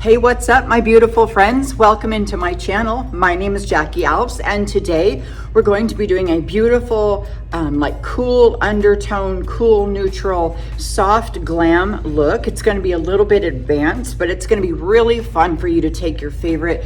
Hey, what's up, my beautiful friends? Welcome into my channel. My name is Jackie Alves, and today we're going to be doing a beautiful, like cool undertone, cool neutral, soft glam look. It's going to be a little bit advanced, but it's going to be really fun for you to take your favorite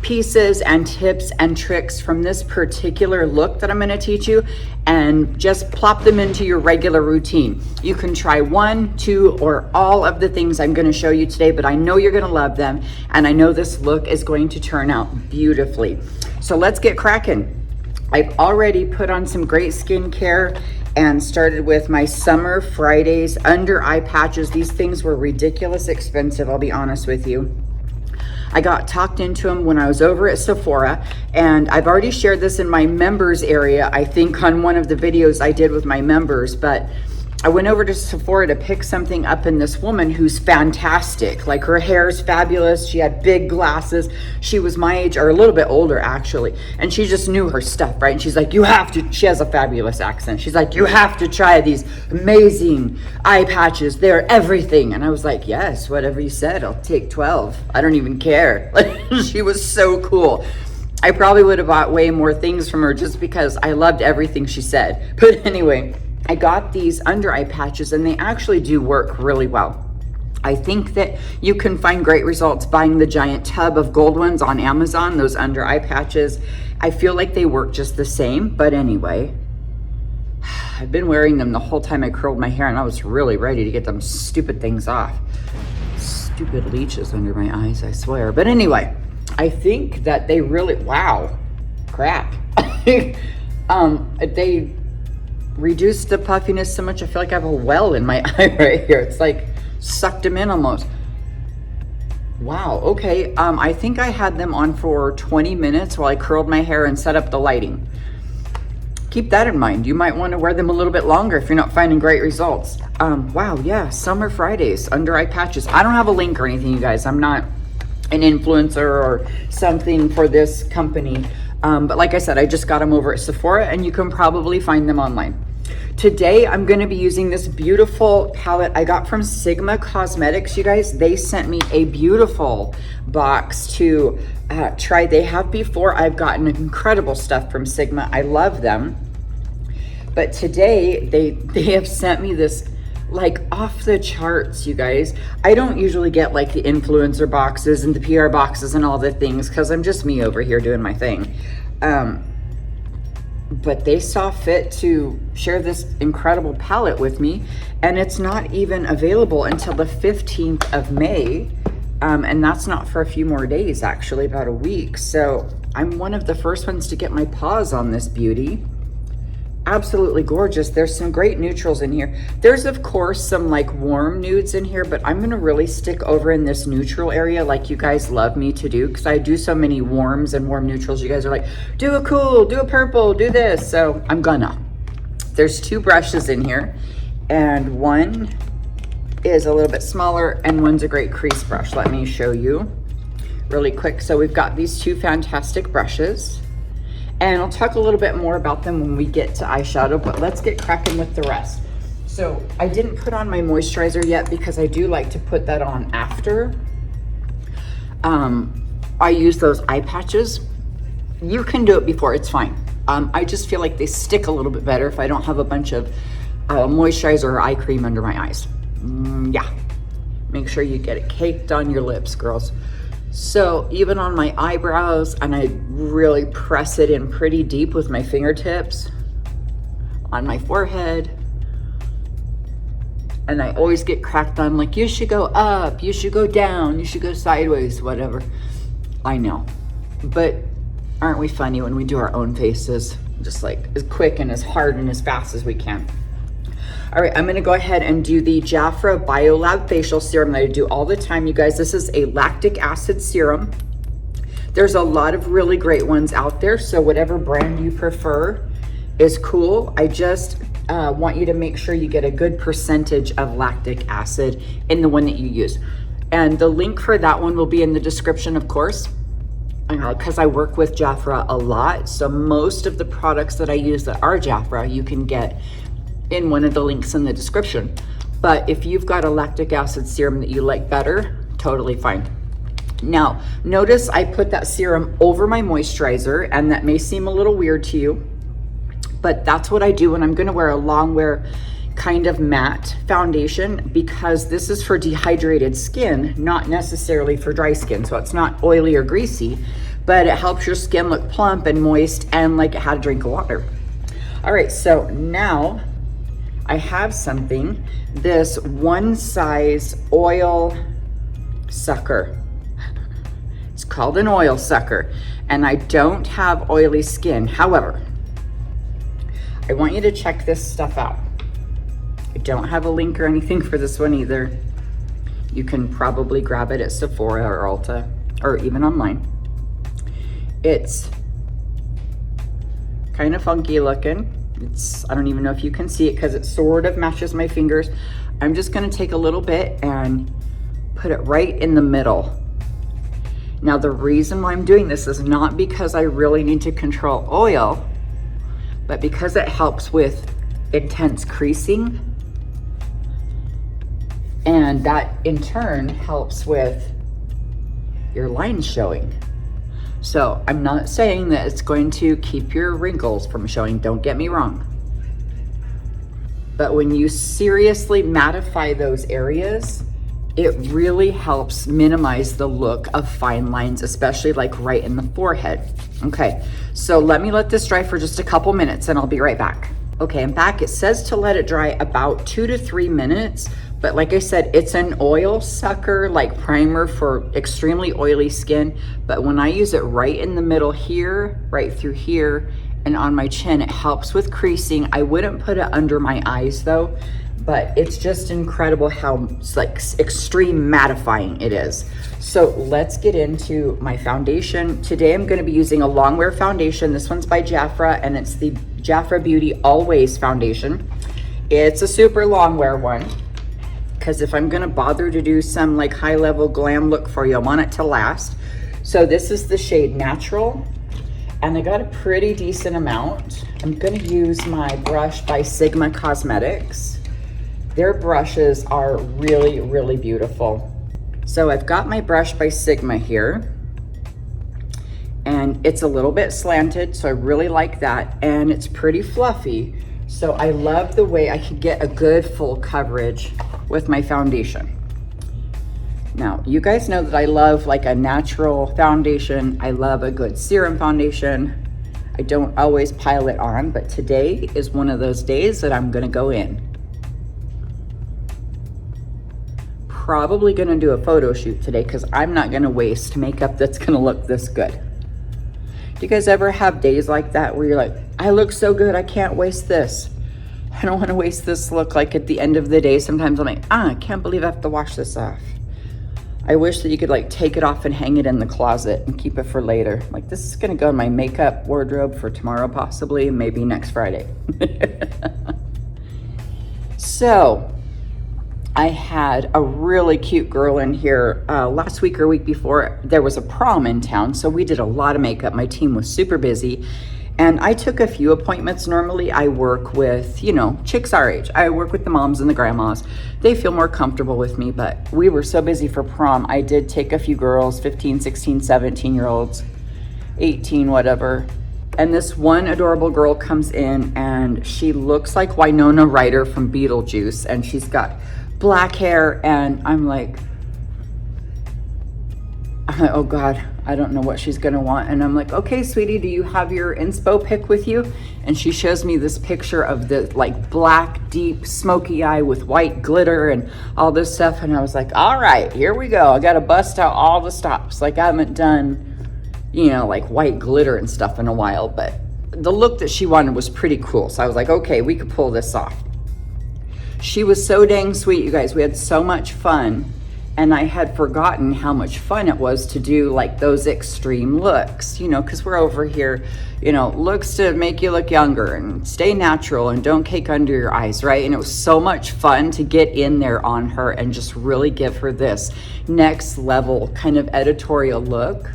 pieces and tips and tricks from this particular look that I'm going to teach you and just plop them into your regular routine. You can try one, two, or all of the things I'm going to show you today, but I know you're going to love them, and I know this look is going to turn out beautifully. So let's get cracking. I've already put on some great skincare and started with my Summer Fridays under eye patches. These things were ridiculous expensive, I'll be honest with you. I got talked into them when I was over at Sephora, and I've already shared this in my members area, I think on one of the videos I did with my members, but I went over to Sephora to pick something up in this woman who's fantastic. Like, her hair's fabulous. She had big glasses. She was my age, or a little bit older actually. And she just knew her stuff, right? And she's like, you have to, she has a fabulous accent. She's like, you have to try these amazing eye patches. They're everything. And I was like, yes, whatever you said, I'll take 12. I don't even care. She was so cool. I probably would have bought way more things from her just because I loved everything she said. But anyway, I got these under eye patches and they actually do work really well. I think that you can find great results buying the giant tub of gold ones on Amazon, those under eye patches. I feel like they work just the same, but anyway, I've been wearing them the whole time I curled my hair and I was really ready to get them stupid things off. Stupid leeches under my eyes, I swear. But anyway, I think that they really, wow, crap. They reduced the puffiness so much I feel like I have a well in my eye right here. It's like sucked them in almost. Wow, okay. I think I had them on for 20 minutes while I curled my hair and set up the lighting. Keep that in mind. You might want to wear them a little bit longer if you're not finding great results. Wow, yeah, Summer Fridays, under eye patches. I don't have a link or anything, you guys. I'm not an influencer or something for this company. But like I said, I just got them over at Sephora and you can probably find them online. Today, I'm going to be using this beautiful palette I got from Sigma Cosmetics. You guys, they sent me a beautiful box to try. They have before. I've gotten incredible stuff from Sigma. I love them. But today, they have sent me this like off the charts, you guys. I don't usually get like the influencer boxes and the PR boxes and all the things because I'm just me over here doing my thing. But they saw fit to share this incredible palette with me, and it's not even available until the 15th of May. And that's not for a few more days, actually, about a week. So I'm one of the first ones to get my paws on this beauty. Absolutely gorgeous. There's some great neutrals in here. There's of course some like warm nudes in here, but I'm gonna really stick over in this neutral area like you guys love me to do, because I do so many warms and warm neutrals. You guys are like, do a cool, do a purple, do this. So I'm gonna. There's two brushes in here, and one is a little bit smaller and one's a great crease brush. Let me show you really quick. So we've got these two fantastic brushes, and I'll talk a little bit more about them when we get to eyeshadow, but let's get cracking with the rest. So I didn't put on my moisturizer yet because I do like to put that on after. I use those eye patches. You can do it before, it's fine. I just feel like they stick a little bit better if I don't have a bunch of moisturizer or eye cream under my eyes. Yeah, make sure you get it caked on your lips, girls. So even on my eyebrows, and I really press it in pretty deep with my fingertips, on my forehead, and I always get cracked on like, you should go up, you should go down, you should go sideways, whatever. I know, but aren't we funny when we do our own faces, just like as quick and as hard and as fast as we can. All right, I'm gonna go ahead and do the Jafra BioLab facial serum that I do all the time, you guys. This is a lactic acid serum. There's a lot of really great ones out there, so whatever brand you prefer is cool. I just want you to make sure you get a good percentage of lactic acid in the one that you use. And the link for that one will be in the description, of course, because I work with Jafra a lot. So most of the products that I use that are Jafra, you can get in one of the links in the description. But if you've got a lactic acid serum that you like better, totally fine. Now, notice I put that serum over my moisturizer, and that may seem a little weird to you, but that's what I do when I'm gonna wear a long wear kind of matte foundation, because this is for dehydrated skin, not necessarily for dry skin. So it's not oily or greasy, but it helps your skin look plump and moist and like it had a drink of water. All right, so now I have something, this one size oil sucker. It's called an oil sucker, and I don't have oily skin. However, I want you to check this stuff out. I don't have a link or anything for this one either. You can probably grab it at Sephora or Ulta or even online. It's kind of funky looking. I don't even know if you can see it because it sort of matches my fingers. I'm just gonna take a little bit and put it right in the middle. Now, the reason why I'm doing this is not because I really need to control oil, but because it helps with intense creasing. And that in turn helps with your lines showing. So I'm not saying that it's going to keep your wrinkles from showing, don't get me wrong. But when you seriously mattify those areas, it really helps minimize the look of fine lines, especially like right in the forehead. Okay, so let me let this dry for just a couple minutes and I'll be right back. Okay, I'm back. It says to let it dry about 2 to 3 minutes, but like I said, it's an oil sucker, like primer for extremely oily skin. But when I use it right in the middle here, right through here, and on my chin, it helps with creasing. I wouldn't put it under my eyes though, but it's just incredible how like extreme mattifying it is. So let's get into my foundation. Today I'm gonna be using a long wear foundation. This one's by Jafra, and it's the Jafra Beauty Always foundation. It's a super long wear one, because if I'm gonna bother to do some like high level glam look for you, I want it to last. So this is the shade Natural, and I got a pretty decent amount. I'm gonna use my brush by Sigma Cosmetics. Their brushes are really, really beautiful. So I've got my brush by Sigma here, and it's a little bit slanted, so I really like that, and it's pretty fluffy. So I love the way I can get a good full coverage with my foundation. Now, you guys know that I love like a natural foundation. I love a good serum foundation. I don't always pile it on, but today is one of those days that I'm gonna go in. Probably gonna do a photo shoot today because I'm not gonna waste makeup that's gonna look this good. Do you guys ever have days like that where you're like, I look so good, I can't waste this. I don't wanna waste this look. Like at the end of the day, sometimes I'm like, I can't believe I have to wash this off. I wish that you could like take it off and hang it in the closet and keep it for later. Like this is gonna go in my makeup wardrobe for tomorrow, possibly, maybe next Friday. So, I had a really cute girl in here last week or week before. There was a prom in town, so we did a lot of makeup. My team was super busy, and I took a few appointments. Normally I work with, you know, chicks our age. I work with the moms and the grandmas. They feel more comfortable with me, but we were so busy for prom. I did take a few girls, 15, 16, 17-year-olds, 18, whatever. And this one adorable girl comes in, and she looks like Winona Ryder from Beetlejuice, and she's got black hair, and I'm like, oh God, I don't know what she's gonna want. And I'm like, okay, sweetie, do you have your inspo pic with you? And she shows me this picture of the like black, deep, smoky eye with white glitter and all this stuff. And I was like, all right, here we go. I gotta bust out all the stops. Like I haven't done, you know, like white glitter and stuff in a while, but the look that she wanted was pretty cool. So I was like, okay, we could pull this off. She was so dang sweet, you guys. We had so much fun, and I had forgotten how much fun it was to do like those extreme looks, you know, because we're over here, you know, looks to make you look younger and stay natural and don't cake under your eyes, right? And it was so much fun to get in there on her and just really give her this next level kind of editorial look.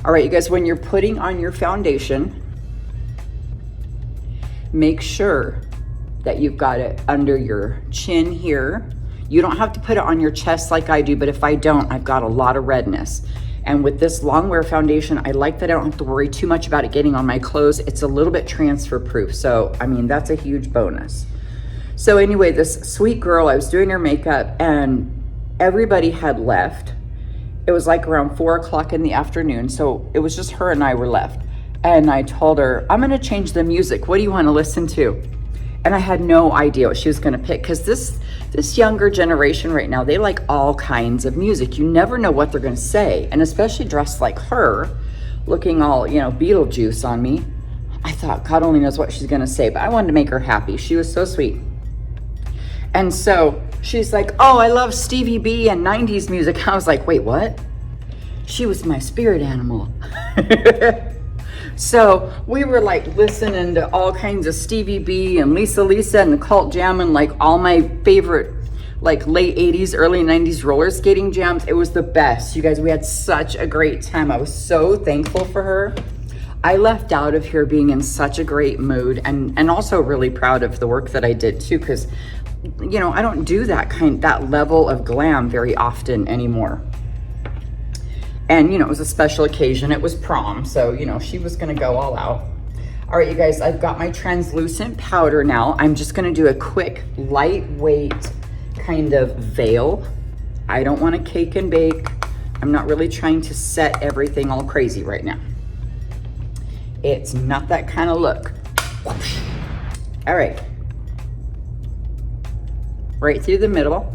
All right, you guys, when you're putting on your foundation, make sure that you've got it under your chin here. You don't have to put it on your chest like I do, but if I don't, I've got a lot of redness. And with this long wear foundation, I like that I don't have to worry too much about it getting on my clothes. It's a little bit transfer proof. So, I mean, that's a huge bonus. So anyway, this sweet girl, I was doing her makeup and everybody had left. It was like around 4 o'clock in the afternoon. So it was just her and I were left. And I told her, I'm gonna change the music. What do you wanna listen to? And I had no idea what she was gonna pick, because this younger generation right now, they like all kinds of music. You never know what they're gonna say. And especially dressed like her, looking all, you know, Beetlejuice on me. I thought, God only knows what she's gonna say, but I wanted to make her happy. She was so sweet. And so she's like, oh, I love Stevie B and 90s music. I was like, wait, what? She was my spirit animal. So we were like listening to all kinds of Stevie B and Lisa and the Cult Jam and like all my favorite like late 80s, early 90s roller skating jams. It was the best. You guys, we had such a great time. I was so thankful for her. I left out of here being in such a great mood and also really proud of the work that I did too, because you know, I don't do that level of glam very often anymore. And, you know, it was a special occasion. It was prom. So, you know, she was going to go all out. All right, you guys, I've got my translucent powder now. I'm just going to do a quick, lightweight kind of veil. I don't want to cake and bake. I'm not really trying to set everything all crazy right now. It's not that kind of look. All right. Right through the middle.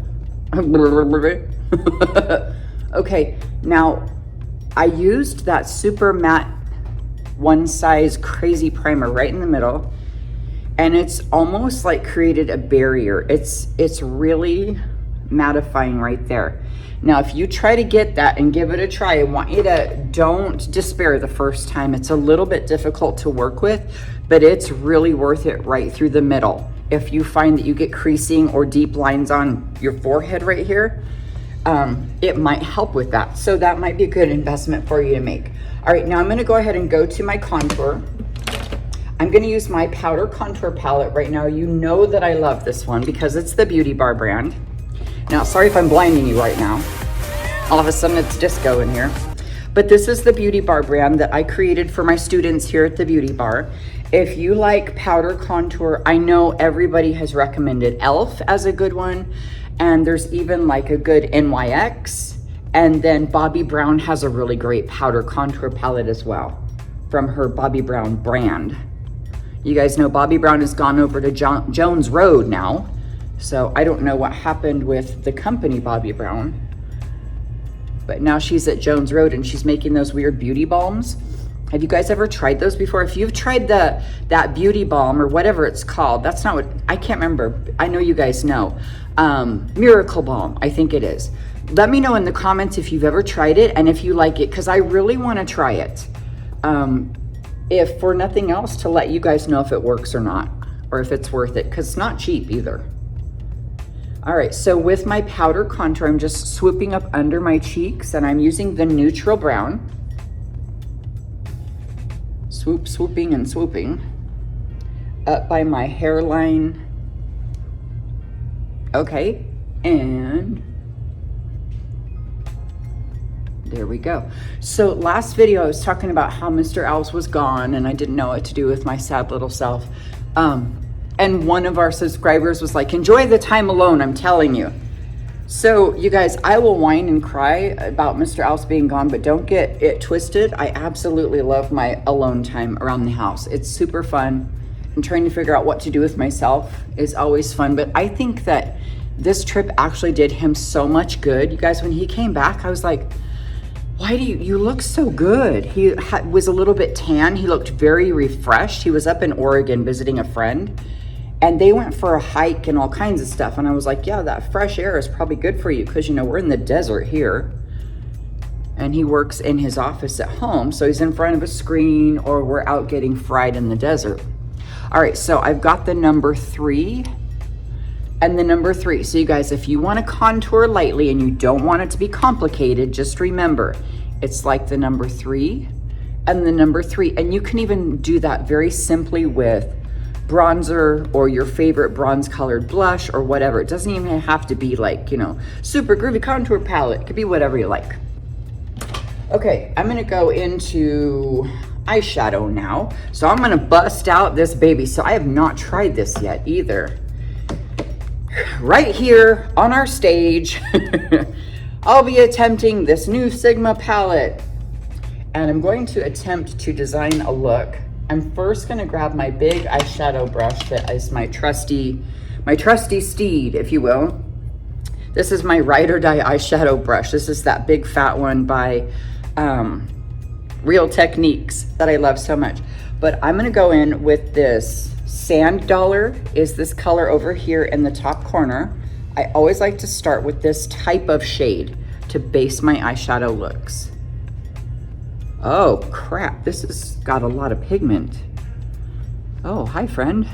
Okay, now I used that super matte one size crazy primer right in the middle, and it's almost like created a barrier. It's really mattifying right there. Now, if you try to get that and give it a try, I want you to don't despair the first time. It's a little bit difficult to work with, but it's really worth it right through the middle. If you find that you get creasing or deep lines on your forehead right here, it might help with that. So that might be a good investment for you to make. All right, now I'm gonna go ahead and go to my contour. I'm gonna use my powder contour palette right now. You know that I love this one because it's the Beauty Bar brand. Now, sorry if I'm blinding you right now. All of a sudden it's disco in here. But this is the Beauty Bar brand that I created for my students here at the Beauty Bar. If you like powder contour, I know everybody has recommended Elf as a good one. And there's even like a good NYX. And then Bobbi Brown has a really great powder contour palette as well from her Bobbi Brown brand. You guys know Bobbi Brown has gone over to Jones Road now. So I don't know what happened with the company Bobbi Brown. But now she's at Jones Road and she's making those weird beauty balms. Have you guys ever tried those before? If you've tried that beauty balm or whatever it's called, that's not what, I can't remember. I know you guys know. Miracle Balm, I think it is. Let me know in the comments if you've ever tried it and if you like it, because I really want to try it. If for nothing else, to let you guys know if it works or not, or if it's worth it, because it's not cheap either. All right, so with my powder contour, I'm just swooping up under my cheeks and I'm using the neutral brown. Swooping and swooping up by my hairline. Okay, and there we go. So last video I was talking about how Mr. Alves was gone and I didn't know what to do with my sad little self. And one of our subscribers was like, enjoy the time alone, I'm telling you. So you guys, I will whine and cry about Mr. Alves being gone, but don't get it twisted. I absolutely love my alone time around the house. It's super fun. And trying to figure out what to do with myself is always fun. But I think that this trip actually did him so much good. You guys, when he came back, I was like, why do you look so good? He was a little bit tan. He looked very refreshed. He was up in Oregon visiting a friend. And they went for a hike and all kinds of stuff. And I was like, yeah, that fresh air is probably good for you because, you know, we're in the desert here. And he works in his office at home. So he's in front of a screen or we're out getting fried in the desert. All right, so I've got the number 3 and the number 3. So you guys, if you want to contour lightly and you don't want it to be complicated, just remember, it's like the number 3 and the number 3. And you can even do that very simply with bronzer or your favorite bronze colored blush or whatever. It doesn't even have to be like, you know, super groovy contour palette. It could be whatever you like. Okay, I'm gonna go into eyeshadow now. So I'm gonna bust out this baby. So I have not tried this yet either. Right here on our stage, I'll be attempting this new Sigma palette. And I'm going to attempt to design a look. I'm first gonna grab my big eyeshadow brush that is my trusty steed, if you will. This is my Ride or Die eyeshadow brush. This is that big fat one by Real Techniques that I love so much. But I'm gonna go in with this Sand Dollar, is this color over here in the top corner. I always like to start with this type of shade to base my eyeshadow looks. Oh crap, this has got a lot of pigment. Oh, hi friend.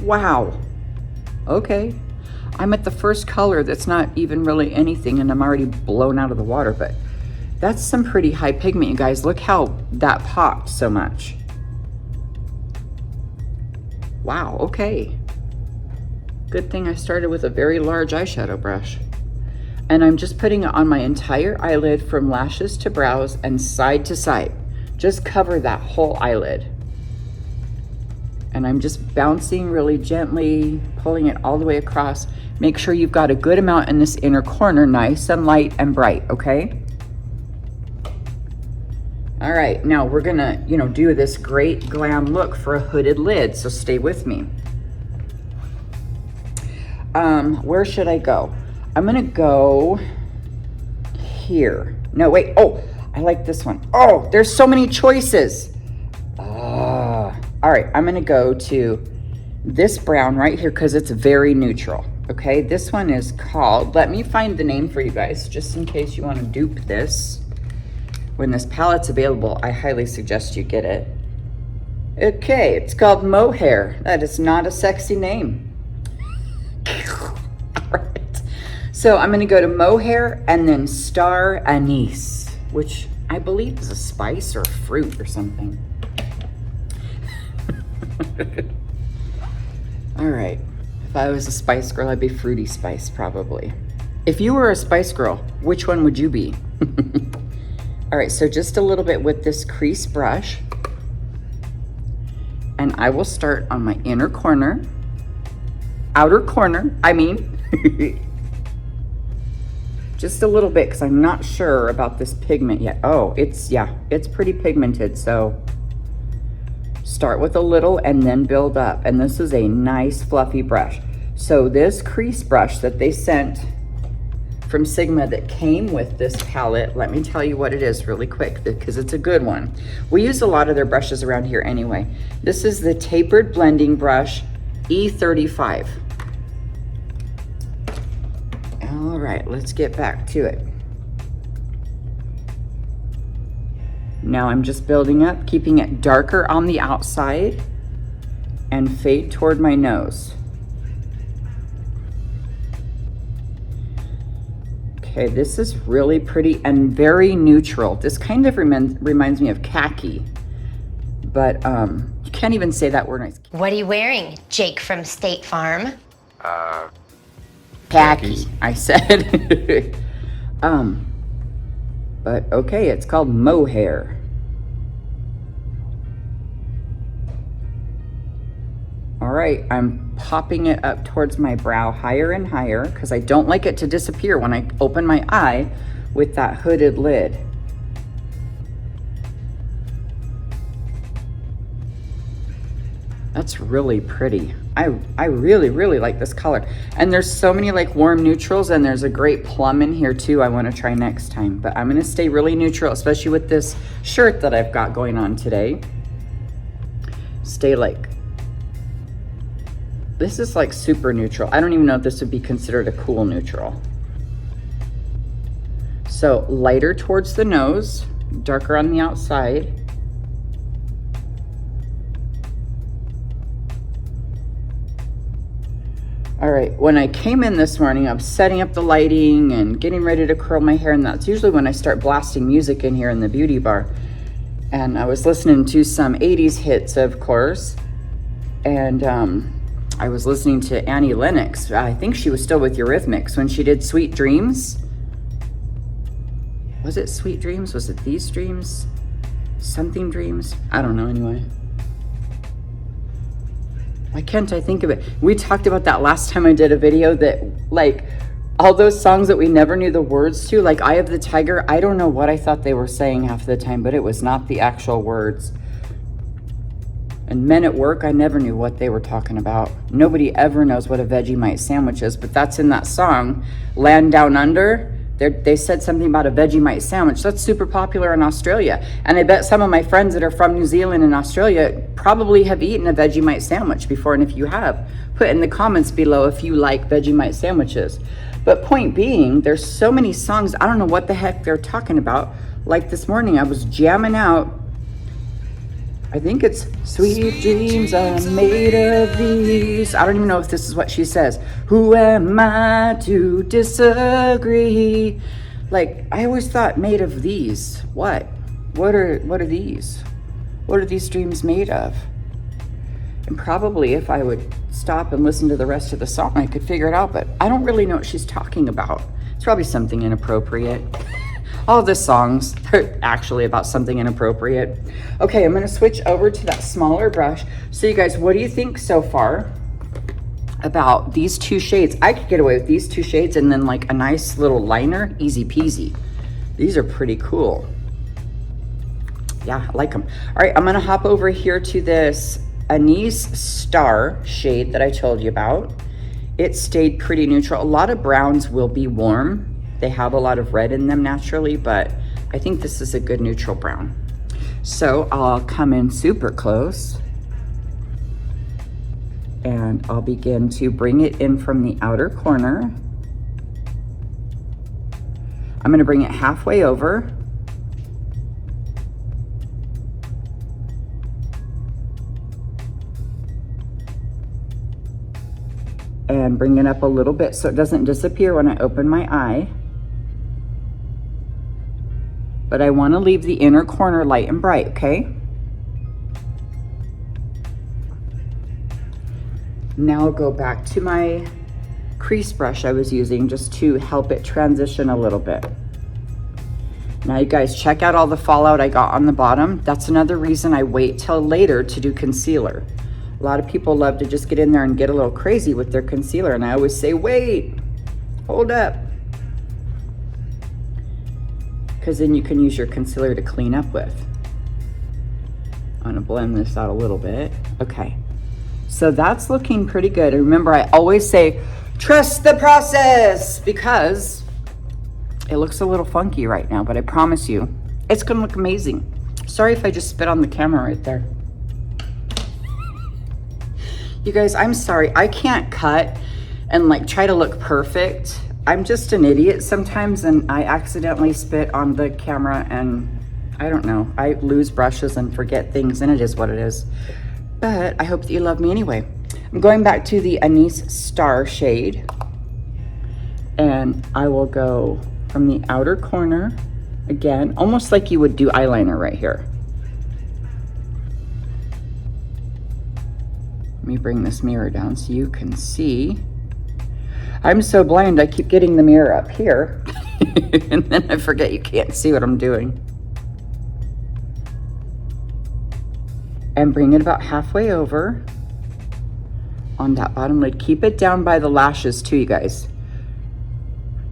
Wow. Okay. I'm at the first color that's not even really anything and I'm already blown out of the water, but that's some pretty high pigment, you guys. Look how that popped so much. Wow, okay. Good thing I started with a very large eyeshadow brush. And I'm just putting it on my entire eyelid from lashes to brows and side to side. Just cover that whole eyelid. And I'm just bouncing really gently, pulling it all the way across. Make sure you've got a good amount in this inner corner, nice and light and bright, okay? All right, now we're gonna, you know, do this great glam look for a hooded lid, so stay with me. Where should I go? I'm gonna go here. No, wait, oh, I like this one. Oh, there's so many choices. All right, I'm gonna go to this brown right here because it's very neutral, okay? This one is called, let me find the name for you guys, just in case you wanna dupe this. When this palette's available, I highly suggest you get it. Okay, it's called Mohair. That is not a sexy name. So I'm gonna go to Mohair and then Star Anise, which I believe is a spice or a fruit or something. All right, if I was a spice girl, I'd be Fruity Spice probably. If you were a spice girl, which one would you be? All right, so just a little bit with this crease brush. And I will start on my outer corner, I mean. Just a little bit, because I'm not sure about this pigment yet. Oh, it's pretty pigmented, so start with a little and then build up. And this is a nice fluffy brush. So this crease brush that they sent from Sigma that came with this palette, let me tell you what it is really quick, because it's a good one. We use a lot of their brushes around here anyway. This is the Tapered Blending Brush E35. All right, let's get back to it. Now I'm just building up, keeping it darker on the outside and fade toward my nose. Okay, this is really pretty and very neutral. This kind of reminds me of khaki, but you can't even say that word nice. What are you wearing, Jake from State Farm? Khaki, I said. But okay, it's called Mohair. All right, I'm popping it up towards my brow higher and higher because I don't like it to disappear when I open my eye with that hooded lid. That's really pretty. I really, really like this color. And there's so many like warm neutrals, and there's a great plum in here too I want to try next time. But I'm gonna stay really neutral, especially with this shirt that I've got going on today. Stay like, this is like super neutral. I don't even know if this would be considered a cool neutral. So lighter towards the nose, darker on the outside. All right, when I came in this morning, I was setting up the lighting and getting ready to curl my hair, and that's usually when I start blasting music in here in the beauty bar. And I was listening to some 80s hits, of course. And I was listening to Annie Lennox. I think she was still with Eurythmics when she did Sweet Dreams. Was it Sweet Dreams? Was it These Dreams? Something Dreams? I don't know anyway. Why can't I think of it? We talked about that last time I did a video that like all those songs that we never knew the words to, like Eye of the Tiger, I don't know what I thought they were saying half the time, but it was not the actual words. And Men at Work, I never knew what they were talking about. Nobody ever knows what a Vegemite sandwich is, but that's in that song, Land Down Under. They said something about a Vegemite sandwich. That's super popular in Australia. And I bet some of my friends that are from New Zealand and Australia probably have eaten a Vegemite sandwich before. And if you have, put in the comments below if you like Vegemite sandwiches. But point being, there's so many songs, I don't know what the heck they're talking about. Like this morning, I was jamming out, I think it's Sweet Dreams Are Made of These. I don't even know if this is what she says. Who am I to disagree? Like, I always thought made of these. What? What are these? What are these dreams made of? And probably if I would stop and listen to the rest of the song, I could figure it out, but I don't really know what she's talking about. It's probably something inappropriate. All the songs are actually about something inappropriate. Okay, I'm gonna switch over to that smaller brush. So you guys, what do you think so far about these two shades? I could get away with these two shades and then like a nice little liner, easy peasy. These are pretty cool. Yeah, I like them. All right, I'm gonna hop over here to this Anise Star shade that I told you about. It stayed pretty neutral. A lot of browns will be warm. They have a lot of red in them naturally, but I think this is a good neutral brown. So I'll come in super close and I'll begin to bring it in from the outer corner. I'm gonna bring it halfway over. And bring it up a little bit so it doesn't disappear when I open my eye. But I want to leave the inner corner light and bright, okay? Now I'll go back to my crease brush I was using just to help it transition a little bit. Now you guys, check out all the fallout I got on the bottom. That's another reason I wait till later to do concealer. A lot of people love to just get in there and get a little crazy with their concealer, and I always say, wait, hold up. Because then you can use your concealer to clean up with. I'm gonna blend this out a little bit. Okay, so that's looking pretty good. And remember, I always say, trust the process, because it looks a little funky right now, but I promise you, it's gonna look amazing. Sorry if I just spit on the camera right there. You guys, I'm sorry, I can't cut and like try to look perfect. I'm just an idiot sometimes, and I accidentally spit on the camera, and I don't know, I lose brushes and forget things, and it is what it is. But I hope that you love me anyway. I'm going back to the Anise Star shade, and I will go from the outer corner again, almost like you would do eyeliner right here. Let me bring this mirror down so you can see. I'm so blind, I keep getting the mirror up here and then I forget you can't see what I'm doing. And bring it about halfway over on that bottom lid. Keep it down by the lashes too, you guys.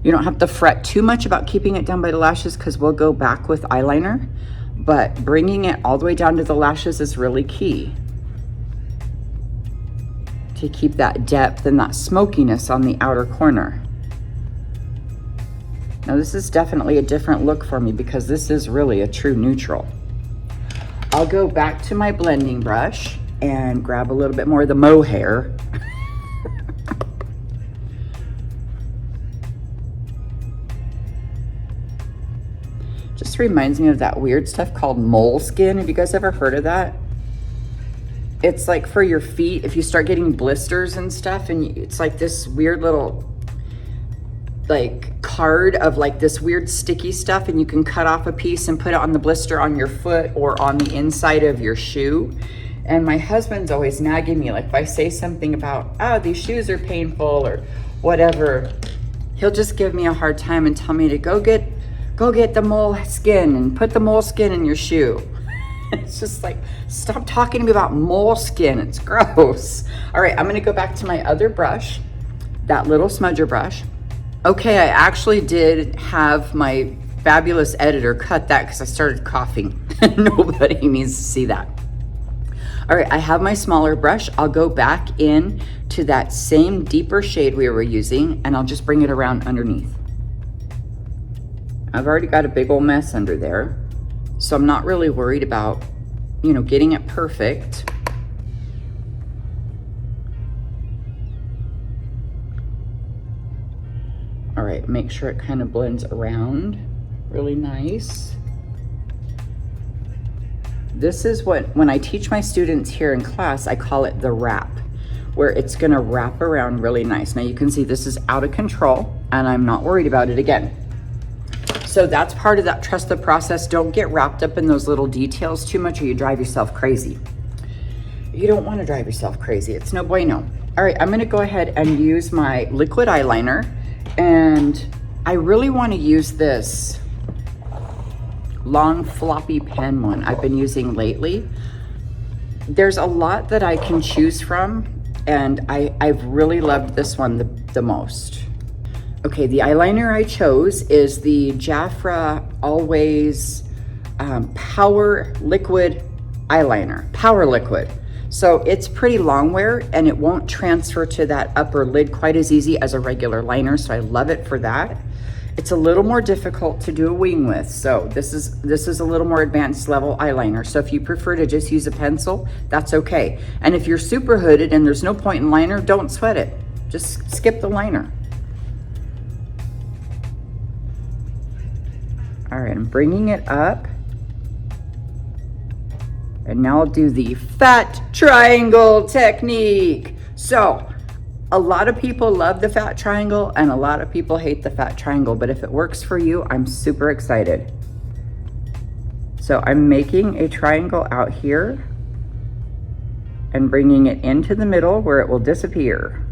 You don't have to fret too much about keeping it down by the lashes because we'll go back with eyeliner, but bringing it all the way down to the lashes is really key to keep that depth and that smokiness on the outer corner. Now this is definitely a different look for me because this is really a true neutral. I'll go back to my blending brush and grab a little bit more of the mohair. Just reminds me of that weird stuff called moleskin. Have you guys ever heard of that? It's like for your feet, if you start getting blisters and stuff, and it's like this weird little like card of like this weird sticky stuff, and you can cut off a piece and put it on the blister on your foot or on the inside of your shoe. And my husband's always nagging me, like if I say something about, oh, these shoes are painful or whatever, he'll just give me a hard time and tell me to go get the mole skin and put the mole skin in your shoe. It's just like, stop talking to me about mole skin. It's gross. All right, I'm gonna go back to my other brush, that little smudger brush. Okay, I actually did have my fabulous editor cut that because I started coughing. Nobody needs to see that. All right, I have my smaller brush. I'll go back in to that same deeper shade we were using, and I'll just bring it around underneath. I've already got a big old mess under there, so I'm not really worried about, you know, getting it perfect. All right, make sure it kind of blends around really nice. This is what, when I teach my students here in class, I call it the wrap, where it's gonna wrap around really nice. Now you can see this is out of control and I'm not worried about it again. So that's part of that trust the process. Don't get wrapped up in those little details too much or you drive yourself crazy. You don't wanna drive yourself crazy. It's no bueno. All right, I'm gonna go ahead and use my liquid eyeliner, and I really wanna use this long floppy pen one I've been using lately. There's a lot that I can choose from, and I've really loved this one the most. Okay, the eyeliner I chose is the Jafra Always Power Liquid Eyeliner, Power Liquid. So it's pretty long wear and it won't transfer to that upper lid quite as easy as a regular liner, so I love it for that. It's a little more difficult to do a wing with, so this is a little more advanced level eyeliner. So if you prefer to just use a pencil, that's okay. And if you're super hooded and there's no point in liner, don't sweat it. Just skip the liner. All right, I'm bringing it up. And now I'll do the fat triangle technique. So a lot of people love the fat triangle and a lot of people hate the fat triangle, but if it works for you, I'm super excited. So I'm making a triangle out here and bringing it into the middle where it will disappear.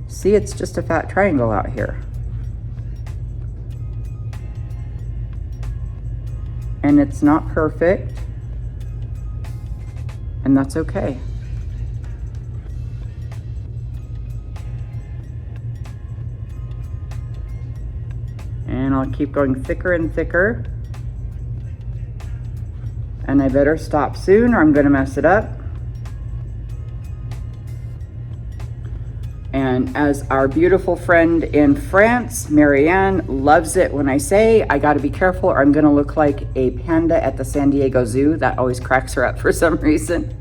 See, it's just a fat triangle out here. And it's not perfect. And that's okay. And I'll keep going thicker and thicker. And I better stop soon or I'm gonna mess it up. And as our beautiful friend in France, Marianne, loves it when I say, I gotta be careful or I'm gonna look like a panda at the San Diego Zoo. That always cracks her up for some reason.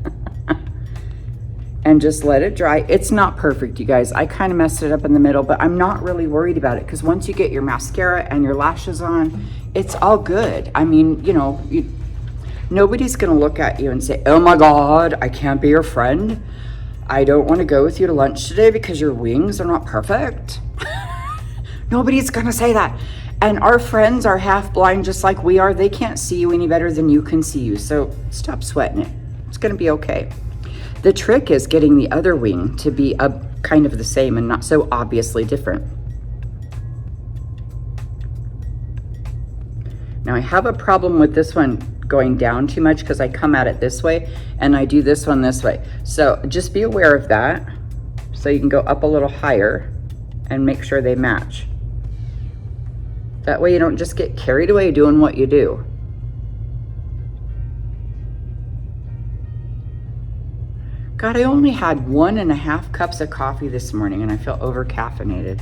And just let it dry. It's not perfect, you guys. I kind of messed it up in the middle, but I'm not really worried about it because once you get your mascara and your lashes on, it's all good. I mean, you know, nobody's gonna look at you and say, oh my God, I can't be your friend. I don't want to go with you to lunch today because your wings are not perfect. Nobody's gonna say that. And our friends are half blind just like we are. They can't see you any better than you can see you. So stop sweating it. It's gonna be okay. The trick is getting the other wing to be kind of the same and not so obviously different. Now I have a problem with this one going down too much because I come at it this way and I do this one this way. So just be aware of that. So you can go up a little higher and make sure they match. That way you don't just get carried away doing what you do. God, I only had 1.5 cups of coffee this morning and I feel over caffeinated.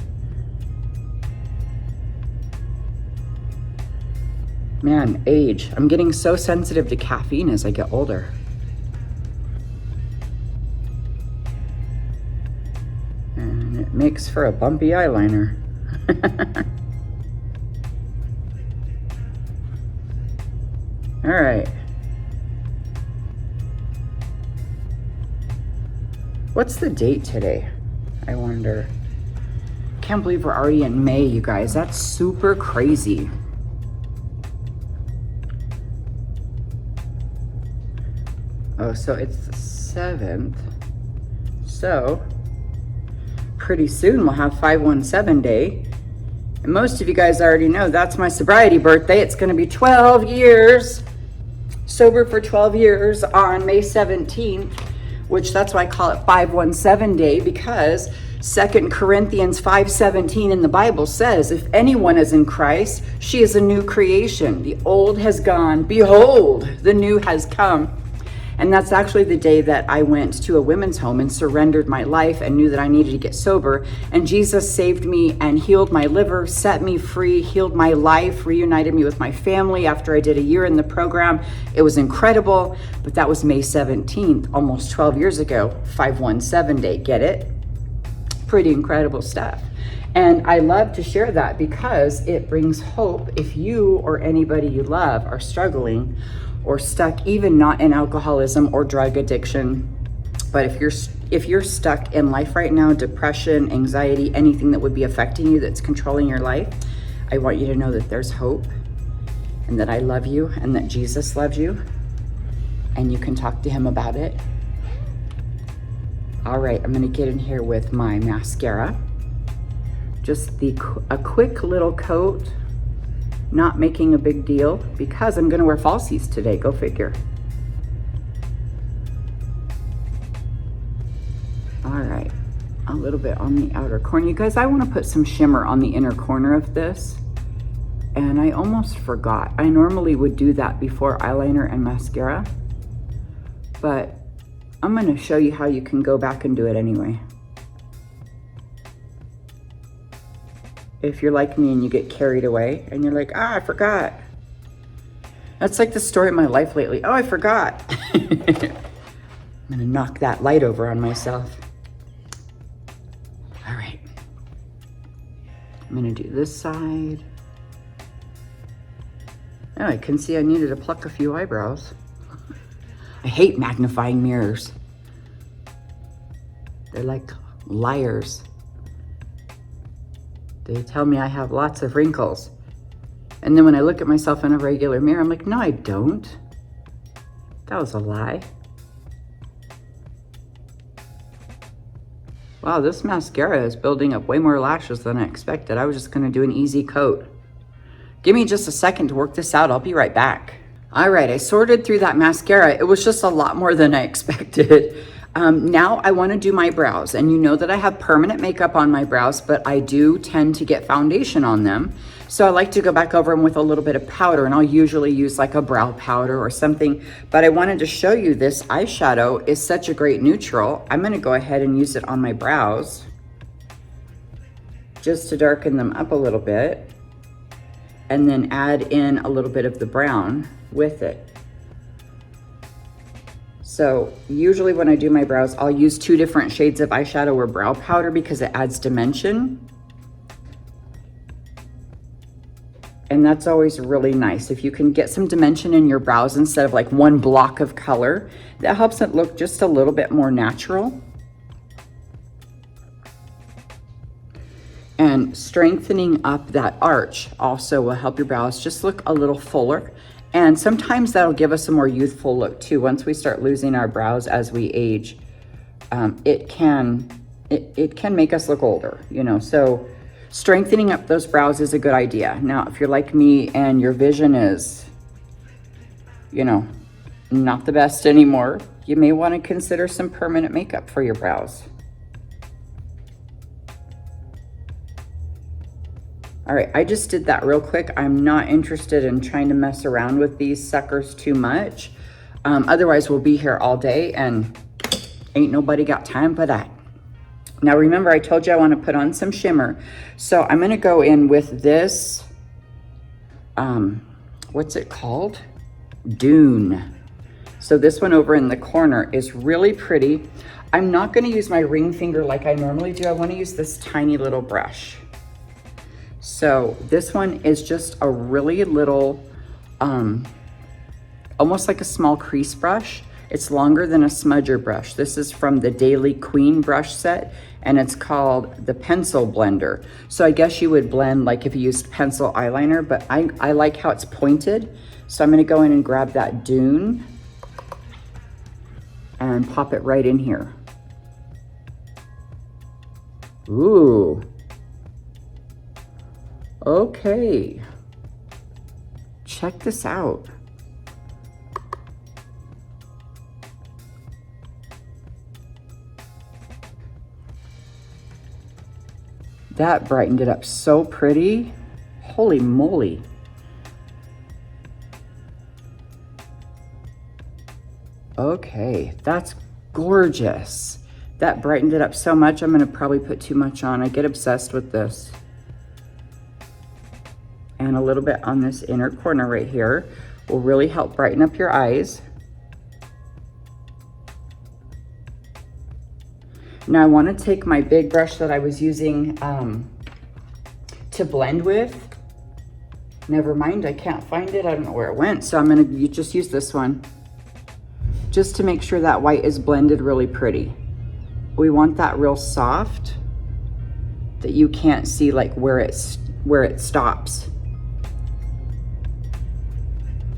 Man, age. I'm getting so sensitive to caffeine as I get older. And it makes for a bumpy eyeliner. All right. What's the date today? I wonder. Can't believe we're already in May, you guys. That's super crazy. Oh, so it's the 7th. So pretty soon we'll have 517 day. And most of you guys already know that's my sobriety birthday. It's going to be 12 years. Sober for 12 years on May 17th, which that's why I call it 517 day, because 2 Corinthians 5:17 in the Bible says, if anyone is in Christ, she is a new creation. The old has gone. Behold, the new has come. And that's actually the day that I went to a women's home and surrendered my life and knew that I needed to get sober. And Jesus saved me and healed my liver, set me free, healed my life, reunited me with my family after I did a year in the program. It was incredible, but that was May 17th, almost 12 years ago, 517 day, get it? Pretty incredible stuff. And I love to share that because it brings hope if you or anybody you love are struggling or stuck, even not in alcoholism or drug addiction. But if you're stuck in life right now, depression, anxiety, anything that would be affecting you that's controlling your life, I want you to know that there's hope and that I love you and that Jesus loves you and you can talk to him about it. All right, I'm gonna get in here with my mascara. Just a quick little coat, not making a big deal because I'm gonna wear falsies today, go figure. All right, a little bit on the outer corner. You guys, I wanna put some shimmer on the inner corner of this, and I almost forgot. I normally would do that before eyeliner and mascara, but I'm gonna show you how you can go back and do it anyway. If you're like me and you get carried away and you're like, I forgot. That's like the story of my life lately. Oh, I forgot. I'm gonna knock that light over on myself. All right. I'm gonna do this side. Oh, I can see I needed to pluck a few eyebrows. I hate magnifying mirrors. They're like liars. They tell me I have lots of wrinkles. And then when I look at myself in a regular mirror, I'm like, no, I don't. That was a lie. Wow, this mascara is building up way more lashes than I expected. I was just gonna do an easy coat. Give me just a second to work this out. I'll be right back. All right, I sorted through that mascara. It was just a lot more than I expected. Now I want to do my brows, and you know that I have permanent makeup on my brows, but I do tend to get foundation on them. So I like to go back over them with a little bit of powder, and I'll usually use like a brow powder or something. But I wanted to show you this eyeshadow is such a great neutral. I'm going to go ahead and use it on my brows just to darken them up a little bit, and then add in a little bit of the brown with it. So usually when I do my brows, I'll use 2 different shades of eyeshadow or brow powder because it adds dimension. And that's always really nice. If you can get some dimension in your brows instead of like one block of color, that helps it look just a little bit more natural. And strengthening up that arch also will help your brows just look a little fuller. And sometimes that'll give us a more youthful look too. Once we start losing our brows as we age, it can make us look older, you know. So strengthening up those brows is a good idea. Now, if you're like me and your vision is, you know, not the best anymore, you may want to consider some permanent makeup for your brows. All right, I just did that real quick. I'm not interested in trying to mess around with these suckers too much. Otherwise, we'll be here all day and ain't nobody got time for that. Now, remember, I told you I want to put on some shimmer. So I'm going to go in with this, what's it called? Dune. So this one over in the corner is really pretty. I'm not going to use my ring finger like I normally do. I want to use this tiny little brush. So this one is just a really little, almost like a small crease brush. It's longer than a smudger brush. This is from the Daily Queen brush set, and it's called the Pencil Blender. So I guess you would blend like if you used pencil eyeliner, but I like how it's pointed. So I'm gonna go in and grab that Dune. and pop it right in here. Ooh. Okay. Check this out. That brightened it up so pretty. Holy moly. Okay, that's gorgeous. That brightened it up so much. I'm gonna probably put too much on. I get obsessed with this. And a little bit on this inner corner right here will really help brighten up your eyes. Now I want to take my big brush that I was using to blend with. Never mind, I can't find it. I don't know where it went. So I'm gonna just use this one just to make sure that white is blended really pretty. We want that real soft that you can't see like where it stops.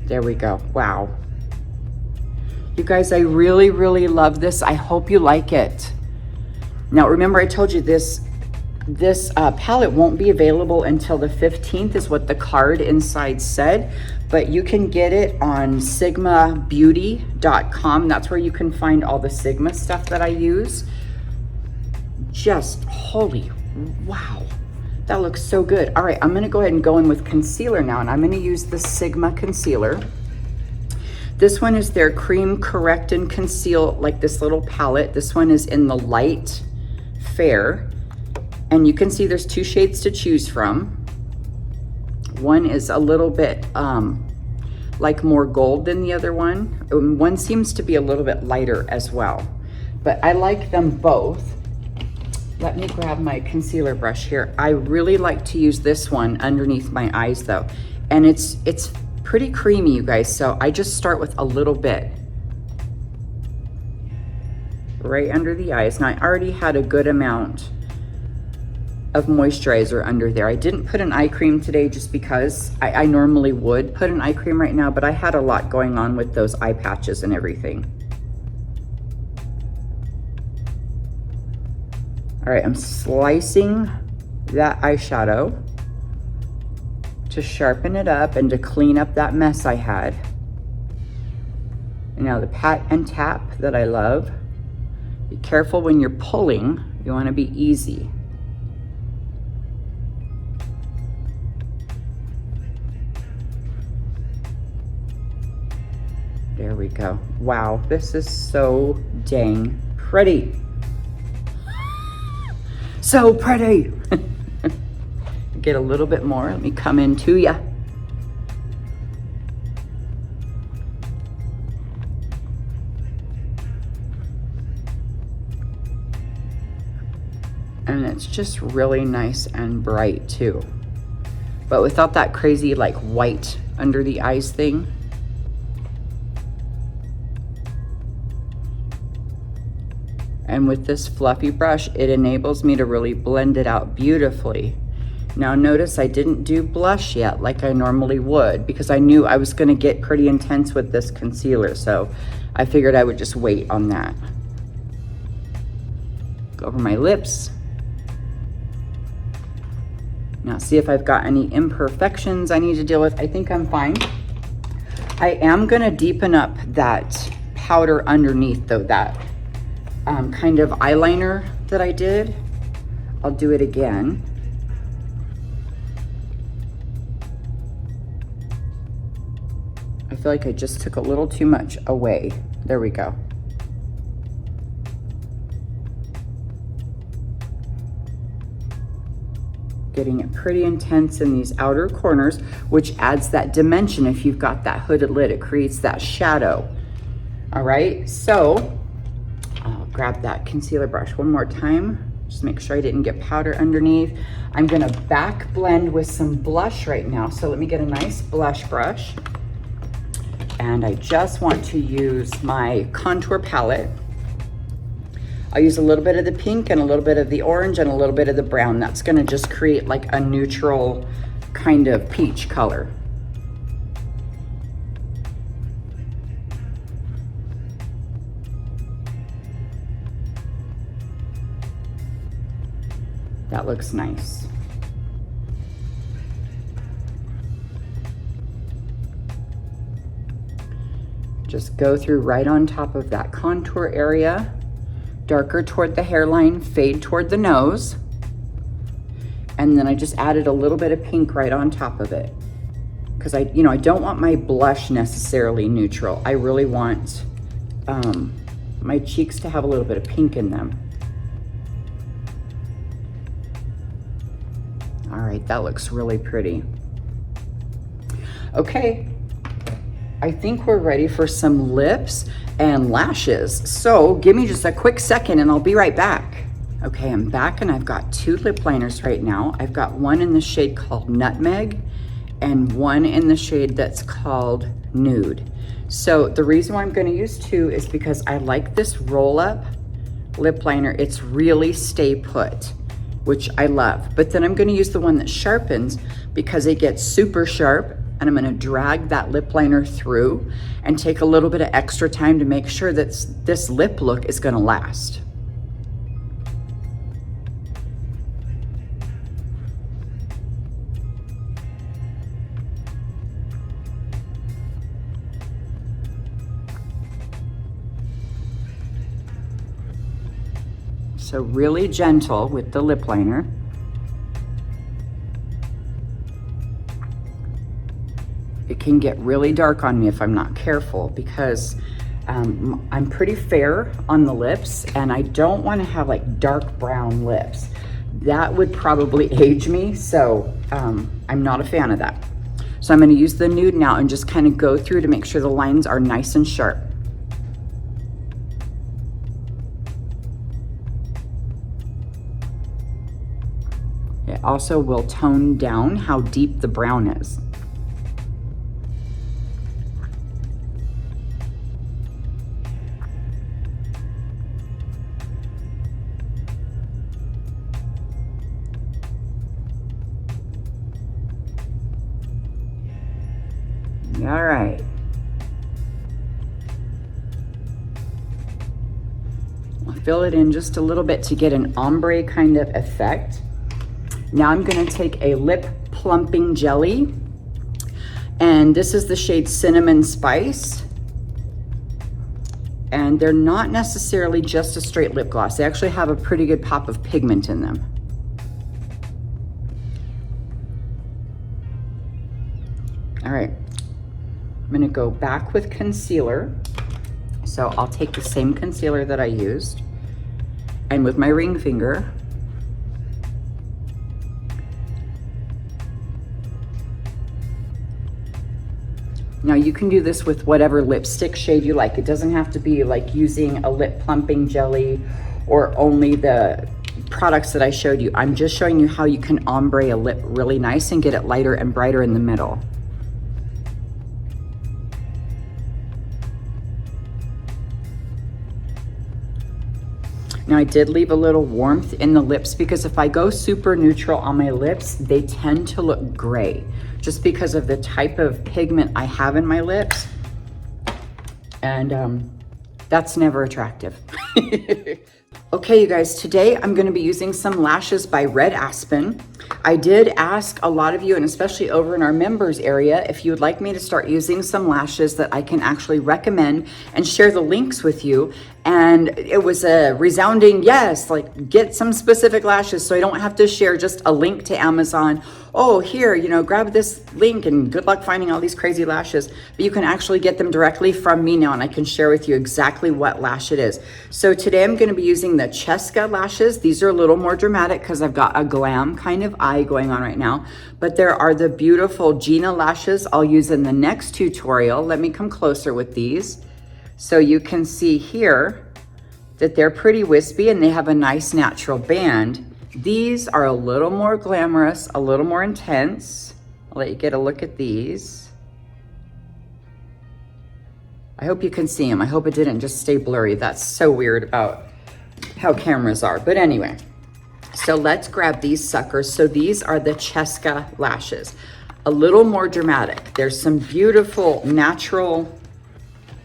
There we go. Wow. You guys, I really, really love this. I hope you like it. Now, remember I told you this palette won't be available until the 15th is what the card inside said, but you can get it on sigmabeauty.com. That's where you can find all the Sigma stuff that I use. Just holy, wow. That looks so good. All right, I'm gonna go ahead and go in with concealer now, and I'm gonna use the Sigma concealer. This one is their Cream Correct and Conceal, like this little palette. This one is in the light fair, and you can see there's two shades to choose from. One is a little bit like more gold than the other one. One seems to be a little bit lighter as well, but I like them both. Let me grab my concealer brush here. I really like to use this one underneath my eyes though, and it's pretty creamy, you guys, so I just start with a little bit right under the eyes. Now I already had a good amount of moisturizer under there. I didn't put an eye cream today just because I normally would put an eye cream right now, but I had a lot going on with those eye patches and everything. All right, I'm slicing that eyeshadow to sharpen it up and to clean up that mess I had. And now the pat and tap that I love. Be careful when you're pulling, you want to be easy. There we go. Wow, this is so dang pretty. So pretty. Get a little bit more. Let me come in to ya. And it's just really nice and bright too, but without that crazy like white under the eyes thing. And with this fluffy brush, it enables me to really blend it out beautifully. Now notice I didn't do blush yet like I normally would, because I knew I was gonna get pretty intense with this concealer, so I figured I would just wait on that. Go over my lips. Now see if I've got any imperfections I need to deal with. I think I'm fine. I am gonna deepen up that powder underneath though, that kind of eyeliner that I did. I'll do it again. I feel like I just took a little too much away. There we go. Getting it pretty intense in these outer corners, which adds that dimension. If you've got that hooded lid, it creates that shadow. All right, so I'll grab that concealer brush one more time. Just make sure I didn't get powder underneath. I'm gonna back blend with some blush right now. So let me get a nice blush brush. And I just want to use my contour palette. I'll use a little bit of the pink and a little bit of the orange and a little bit of the brown. That's gonna just create like a neutral kind of peach color. That looks nice. Just go through right on top of that contour area, darker toward the hairline, fade toward the nose. And then I just added a little bit of pink right on top of it. Because I don't want my blush necessarily neutral. I really want my cheeks to have a little bit of pink in them. All right, that looks really pretty. Okay, I think we're ready for some lips and lashes. So give me just a quick second and I'll be right back. Okay, I'm back and I've got 2 lip liners right now. I've got one in the shade called Nutmeg and one in the shade that's called Nude. So the reason why I'm gonna use 2 is because I like this roll up lip liner. It's really stay put, which I love. But then I'm gonna use the one that sharpens because it gets super sharp, and I'm gonna drag that lip liner through and take a little bit of extra time to make sure that this lip look is gonna last. So really gentle with the lip liner. It can get really dark on me if I'm not careful because I'm pretty fair on the lips and I don't want to have like dark brown lips. That would probably age me, so I'm not a fan of that. So I'm going to use the Nude now and just kind of go through to make sure the lines are nice and sharp. It also will tone down how deep the brown is. All right. I'll fill it in just a little bit to get an ombre kind of effect. Now I'm gonna take a lip plumping jelly, and this is the shade Cinnamon Spice. And they're not necessarily just a straight lip gloss. They actually have a pretty good pop of pigment in them. All right, I'm gonna go back with concealer. So I'll take the same concealer that I used, and with my ring finger, now you can do this with whatever lipstick shade you like. It doesn't have to be like using a lip plumping jelly or only the products that I showed you. I'm just showing you how you can ombre a lip really nice and get it lighter and brighter in the middle. Now I did leave a little warmth in the lips because if I go super neutral on my lips, they tend to look gray just because of the type of pigment I have in my lips. And that's never attractive. Okay, you guys, today I'm gonna be using some lashes by Red Aspen. I did ask a lot of you, and especially over in our members area, if you would like me to start using some lashes that I can actually recommend and share the links with you. And it was a resounding yes, like get some specific lashes so I don't have to share just a link to Amazon. Oh, here, you know, grab this link and good luck finding all these crazy lashes. But you can actually get them directly from me now, and I can share with you exactly what lash it is. So today I'm gonna be using the Chesca lashes. These are a little more dramatic because I've got a glam kind of eye going on right now. But there are the beautiful Gina lashes I'll use in the next tutorial. Let me come closer with these. So you can see here that they're pretty wispy and they have a nice natural band. These are a little more glamorous, a little more intense. I'll let you get a look at these. I hope you can see them. I hope it didn't just stay blurry. That's so weird about how cameras are. But anyway, so let's grab these suckers. So these are the Chesca lashes, a little more dramatic. There's some beautiful natural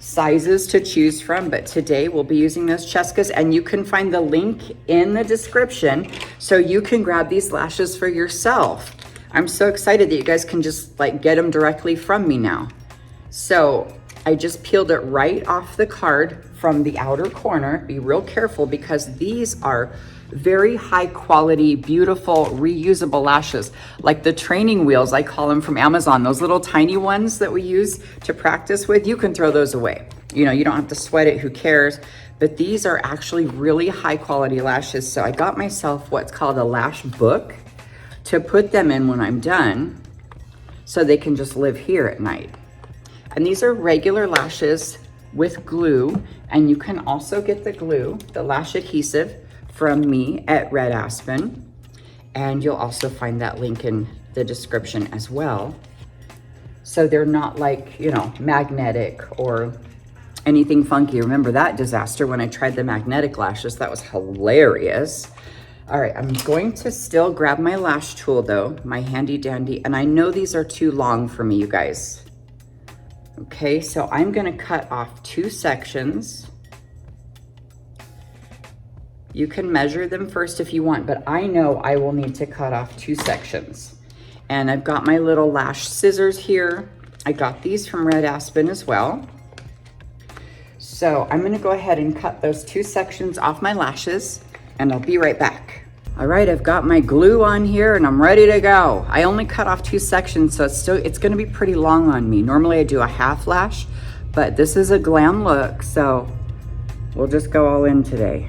sizes to choose from, but today we'll be using those Chescas, and you can find the link in the description so you can grab these lashes for yourself. I'm so excited that you guys can just like get them directly from me now. So I just peeled it right off the card from the outer corner. Be real careful because these are very high quality, beautiful, reusable lashes. Like the training wheels, I call them, from Amazon, those little tiny ones that we use to practice with, you can throw those away. You know, you don't have to sweat it, who cares? But these are actually really high quality lashes. So I got myself what's called a lash book to put them in when I'm done so they can just live here at night. And these are regular lashes with glue, and you can also get the glue, the lash adhesive, from me at Red Aspen, and you'll also find that link in the description as well. So they're not like, you know, magnetic or anything funky. Remember that disaster when I tried the magnetic lashes? That was hilarious. All right, I'm going to still grab my lash tool though, my handy dandy, and I know these are too long for me, you guys. Okay, so I'm gonna cut off 2 sections. You can measure them first if you want, but I know I will need to cut off 2 sections. And I've got my little lash scissors here. I got these from Red Aspen as well. So I'm gonna go ahead and cut those 2 sections off my lashes, and I'll be right back. All right, I've got my glue on here and I'm ready to go. I only cut off 2 sections, so it's gonna be pretty long on me. Normally I do a half lash, but this is a glam look, so we'll just go all in today.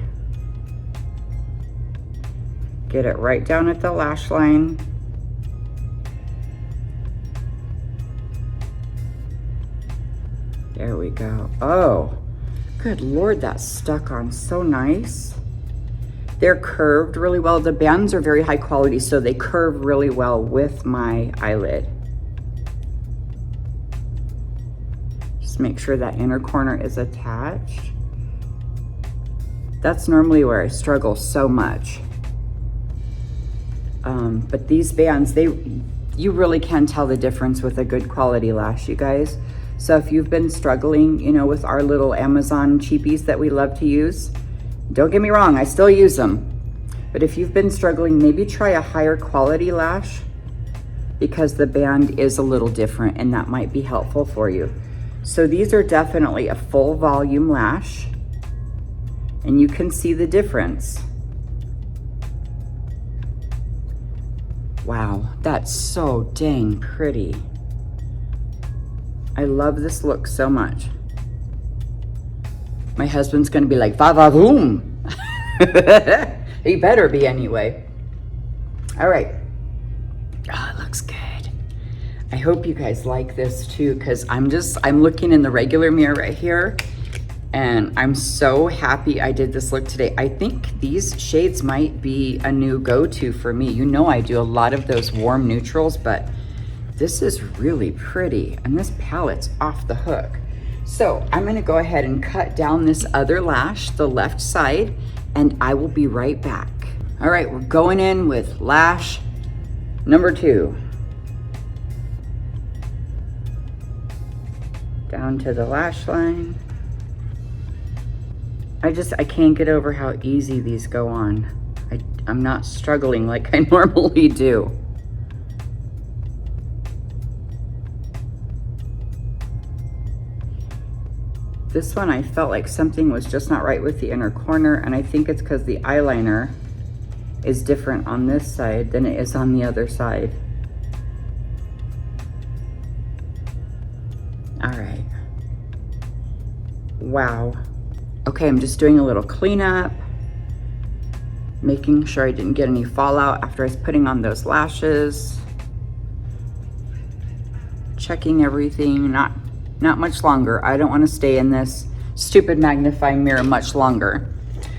Get it right down at the lash line. There we go. Oh, good Lord, that stuck on so nice. They're curved really well. The bands are very high quality, so they curve really well with my eyelid. Just make sure that inner corner is attached. That's normally where I struggle so much. But these bands, you really can tell the difference with a good quality lash, you guys. So if you've been struggling, you know, with our little Amazon cheapies that we love to use, don't get me wrong, I still use them. But if you've been struggling, maybe try a higher quality lash because the band is a little different and that might be helpful for you. So these are definitely a full volume lash and you can see the difference. Wow, that's so dang pretty. I love this look so much. My husband's gonna be like, va va voom. He better be anyway. All right. Oh, it looks good. I hope you guys like this too, because I'm looking in the regular mirror right here and I'm so happy I did this look today. I think these shades might be a new go-to for me. You know I do a lot of those warm neutrals, but this is really pretty and this palette's off the hook. So I'm gonna go ahead and cut down this other lash, the left side, and I will be right back. All right, we're going in with lash number 2. Down to the lash line. I can't get over how easy these go on. I'm not struggling like I normally do. This one, I felt like something was just not right with the inner corner, and I think it's because the eyeliner is different on this side than it is on the other side. All right. Wow. Okay, I'm just doing a little cleanup, making sure I didn't get any fallout after I was putting on those lashes. Checking everything, not much longer. I don't want to stay in this stupid magnifying mirror much longer.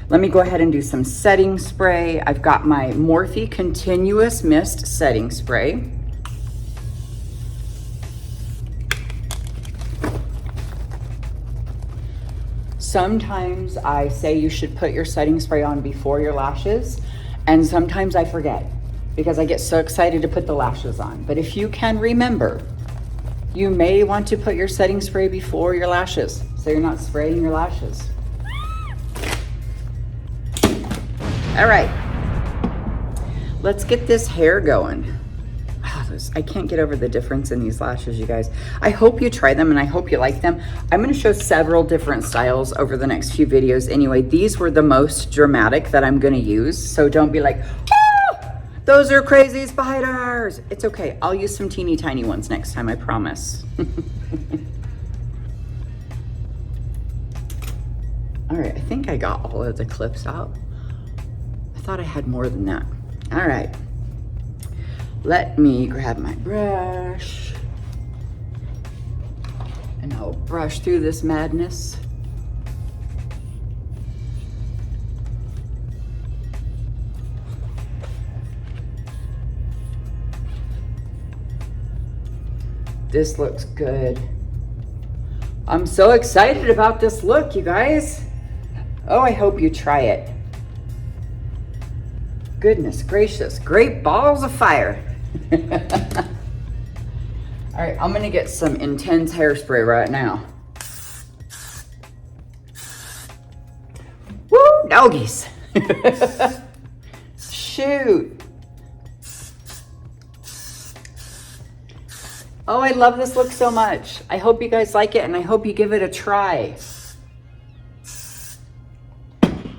Let me go ahead and do some setting spray. I've got my Morphe Continuous Mist setting spray. Sometimes I say you should put your setting spray on before your lashes, and sometimes I forget because I get so excited to put the lashes on. But if you can remember, You may want to put your setting spray before your lashes, so you're not spraying your lashes. All right, let's get this hair going. I can't get over the difference in these lashes, you guys. I hope you try them and I hope you like them. I'm going to show several different styles over the next few videos. Anyway, these were the most dramatic that I'm going to use. So don't be like, oh, those are crazy spiders. It's okay. I'll use some teeny tiny ones next time, I promise. All right, I think I got all of the clips out. I thought I had more than that. All right. Let me grab my brush and I'll brush through this madness. This looks good. I'm so excited about this look, you guys. Oh, I hope you try it. Goodness gracious, great balls of fire. All right, I'm gonna get some intense hairspray right now. Woo, doggies. Shoot. Oh, I love this look so much. I hope you guys like it and I hope you give it a try.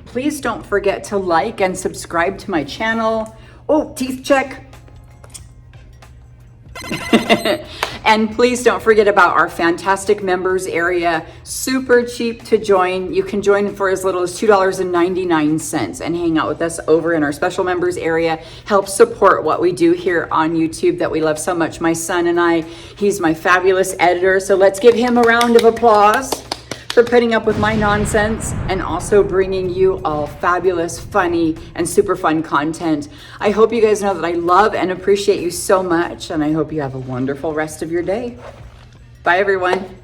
Please don't forget to like and subscribe to my channel. Oh, teeth check. And please don't forget about our fantastic members area. Super cheap to join. You can join for as little as $2.99 and hang out with us over in our special members area. Help support what we do here on YouTube that we love so much. My son and I, he's my fabulous editor. So let's give him a round of applause for putting up with my nonsense and also bringing you all fabulous, funny, and super fun content. I hope you guys know that I love and appreciate you so much, and I hope you have a wonderful rest of your day. Bye, everyone.